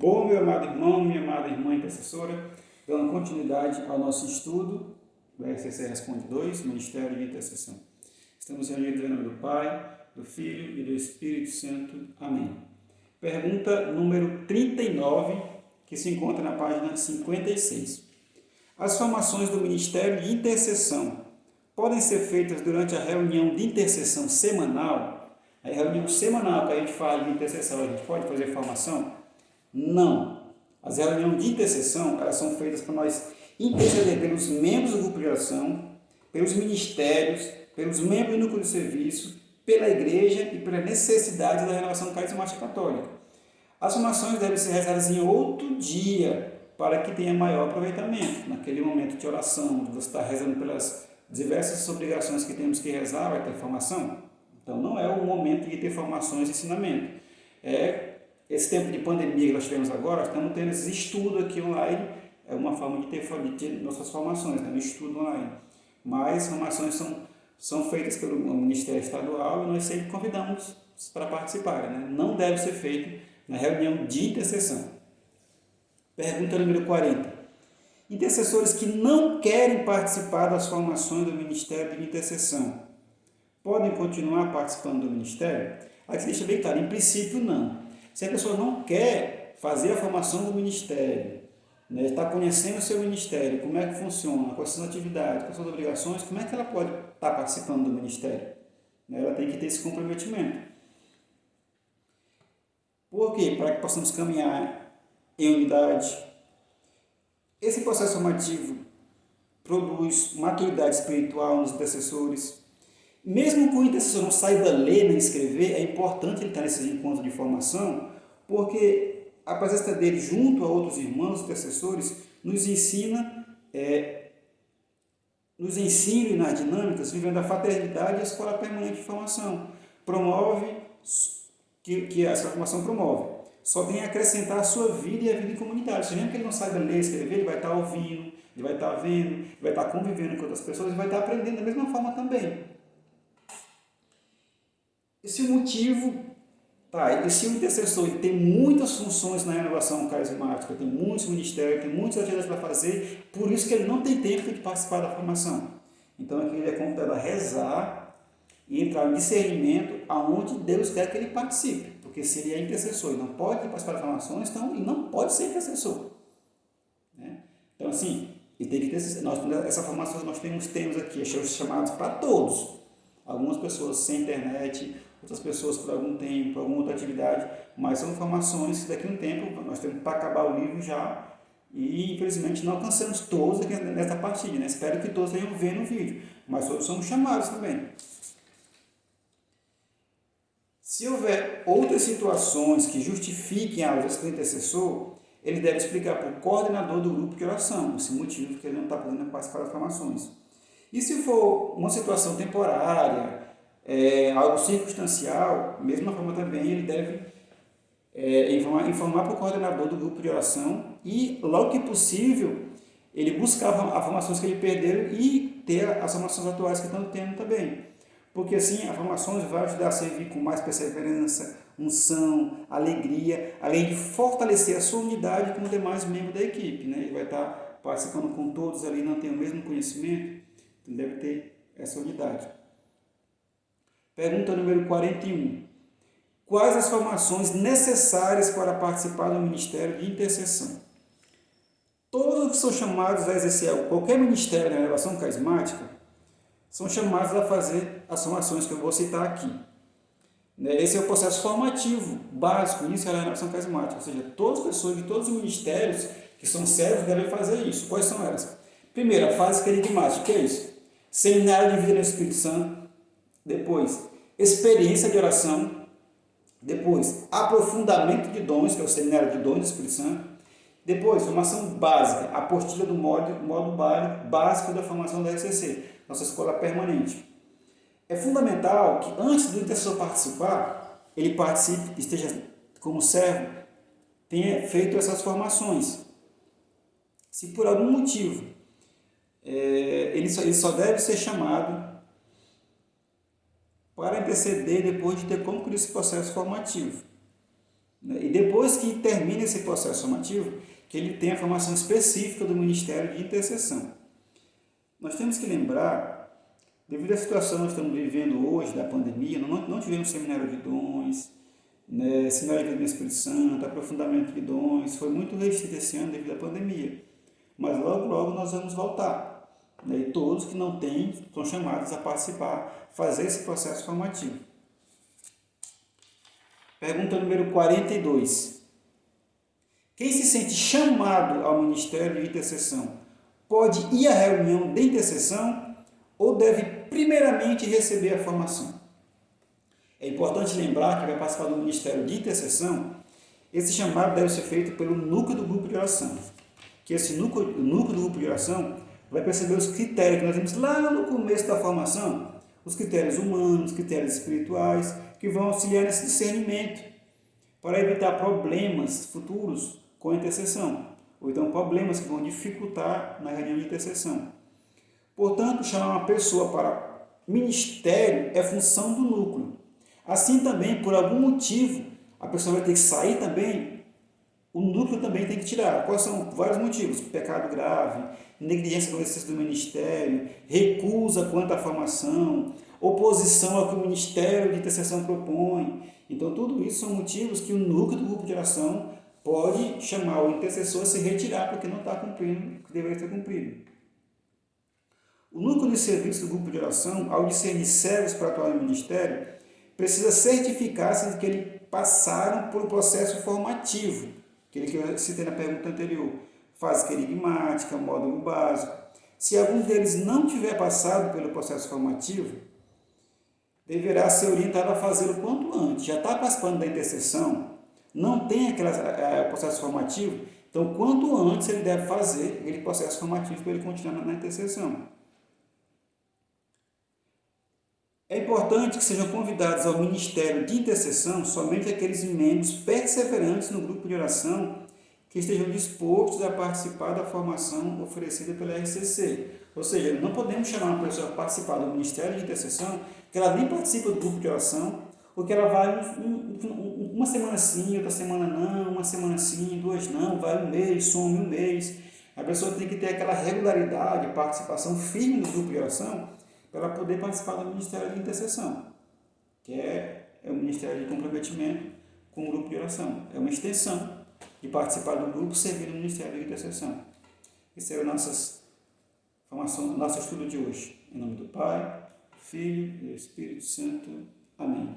Bom, meu amado irmão, minha amada irmã intercessora, dando continuidade ao nosso estudo do RCC Responde 2, Ministério de Intercessão. Estamos reunidos em nome do Pai, do Filho e do Espírito Santo. Amém. Pergunta número 39, que se encontra na página 56. As formações do Ministério de Intercessão podem ser feitas durante a reunião de intercessão semanal? A reunião semanal que a gente fala de intercessão, a gente pode fazer formação? Não. As reuniões de intercessão, elas são feitas para nós interceder pelos membros do grupo de oração, pelos ministérios, pelos membros do núcleo de serviço, pela igreja e pela necessidade da renovação carismática católica. As formações devem ser realizadas em outro dia, para que tenha maior aproveitamento. Naquele momento de oração, você está rezando pelas diversas obrigações que temos que rezar, vai ter formação? Então não é o momento de ter formações e ensinamento. Esse tempo de pandemia que nós tivemos agora, estamos tendo esse estudo aqui online, é uma forma de ter nossas formações, um estudo online. Mas as formações são feitas pelo Ministério Estadual e nós sempre convidamos para participarem. Não deve ser feito na reunião de intercessão. Pergunta número 40. Intercessores que não querem participar das formações do Ministério de Intercessão podem continuar participando do Ministério? Aqui deixa bem claro, em princípio não. Se a pessoa não quer fazer a formação do Ministério, está conhecendo o seu Ministério, como é que funciona, quais são as atividades, quais são as obrigações, como é que ela pode estar participando do Ministério? Ela tem que ter esse comprometimento. Por quê? Para que possamos caminhar em unidade. Esse processo formativo produz maturidade espiritual nos intercessores. Mesmo que o intercessor não saiba ler nem escrever, é importante ele estar nesses encontros de formação, porque a presença dele junto a outros irmãos intercessores nos ensina nas dinâmicas, vivendo a fraternidade e a escola permanente de formação. Promove, que essa formação promove. Só vem acrescentar a sua vida e a vida em comunidade. Se mesmo que ele não saiba ler e escrever, ele vai estar ouvindo, ele vai estar vendo, ele vai estar convivendo com outras pessoas e vai estar aprendendo da mesma forma também. Esse motivo, e se o intercessor ele tem muitas funções na renovação carismática, tem muitos ministérios, tem muitas atividades para fazer, por isso que ele não tem tempo de participar da formação. Então aqui ele é convidado a rezar e entrar em discernimento aonde Deus quer que ele participe. Porque se ele é intercessor e não pode participar das formações, então ele não pode ser intercessor. Então assim, ele tem que ter essa formação que nós temos aqui, chamados para todos. Algumas pessoas sem internet, outras pessoas por algum tempo, por alguma outra atividade, mas são formações que daqui a um tempo nós temos para acabar o livro já e infelizmente não alcançamos todos aqui nesta partilha. Espero que todos tenham vendo o vídeo, mas todos somos chamados também. Se houver outras situações que justifiquem a ausência do intercessor, ele deve explicar para o coordenador do grupo de oração esse motivo que ele não está podendo participar das formações. E se for uma situação temporária, algo circunstancial, mesma forma também ele deve informar para o coordenador do grupo de oração e, logo que possível, ele buscar as formações que ele perdeu e ter as formações atuais que estão tendo também. Porque assim as formações vão ajudar a servir com mais perseverança, unção, alegria, além de fortalecer a sua unidade com os demais membros da equipe. Ele vai estar participando com todos ali, não tem o mesmo conhecimento, então deve ter essa unidade. Pergunta número 41. Quais as formações necessárias para participar do Ministério de Intercessão? Todos que são chamados a exercer qualquer ministério na renovação carismática são chamados a fazer as formações que eu vou citar aqui. Esse é o processo formativo básico, inicial da renovação carismática, ou seja, todas as pessoas de todos os ministérios que são servos devem fazer isso. Quais são elas? Primeiro, a fase querigmática, que é isso? Seminário de vida no Espírito Santo. Depois, experiência de oração. Depois, aprofundamento de dons, que é o seminário de dons do Espírito Santo. Depois, formação básica, apostila do modo básico da formação da RCC, nossa escola permanente. É fundamental que antes do intercessor participar, ele participe, esteja como servo, tenha feito essas formações. Se por algum motivo ele só deve ser chamado para interceder depois de ter concluído esse processo formativo. né? E depois que termina esse processo formativo, que ele tem a formação específica do Ministério de Intercessão. Nós temos que lembrar, devido à situação que nós estamos vivendo hoje, da pandemia, não tivemos seminário de dons, né, seminário do Espírito Santo, aprofundamento de dons, foi muito restrito esse ano devido à pandemia. Mas logo, logo nós vamos voltar. Né, e todos que não têm são chamados a participar, fazer esse processo formativo. Pergunta número 42. Quem se sente chamado ao Ministério de Intercessão pode ir à reunião de intercessão ou deve primeiramente receber a formação? É importante lembrar que vai participar do Ministério de Intercessão, esse chamado deve ser feito pelo núcleo do grupo de oração. Que esse núcleo do grupo de oração vai perceber os critérios que nós vimos lá no começo da formação, os critérios humanos, os critérios espirituais, que vão auxiliar nesse discernimento, para evitar problemas futuros com a intercessão, ou então problemas que vão dificultar na reunião de intercessão. Portanto, chamar uma pessoa para ministério é função do núcleo. Assim também, por algum motivo, a pessoa vai ter que sair também, o núcleo também tem que tirar. Quais são vários motivos? Pecado grave, negligência com o exercício do ministério, recusa quanto à formação, oposição ao que o ministério de intercessão propõe. Então, tudo isso são motivos que o núcleo do grupo de oração pode chamar o intercessor a se retirar porque não está cumprindo o que deveria ser cumprido. O núcleo de serviço do grupo de oração, ao discernir servos para atuar no ministério, precisa certificar-se de que eles passaram por um processo formativo, aquele que eu citei na pergunta anterior, fase querigmática, módulo básico. Se algum deles não tiver passado pelo processo formativo, deverá ser orientado a fazê-lo quanto antes. Já está participando da intercessão, não tem aquele processo formativo, então quanto antes ele deve fazer aquele processo formativo para ele continuar na intercessão. É importante que sejam convidados ao Ministério de Intercessão somente aqueles membros perseverantes no grupo de oração que estejam dispostos a participar da formação oferecida pela RCC. Ou seja, não podemos chamar uma pessoa a participar do Ministério de Intercessão que ela nem participa do grupo de oração, ou que ela vai uma semana sim, outra semana não, uma semana sim, duas não, vai um mês, some um mês. A pessoa tem que ter aquela regularidade, participação firme no grupo de oração, para ela poder participar do Ministério de Intercessão, que é o Ministério de Comprometimento com o grupo de oração. É uma extensão de participar do grupo servindo no Ministério de Intercessão. Esse é o nosso estudo de hoje. Em nome do Pai, do Filho e do Espírito Santo. Amém.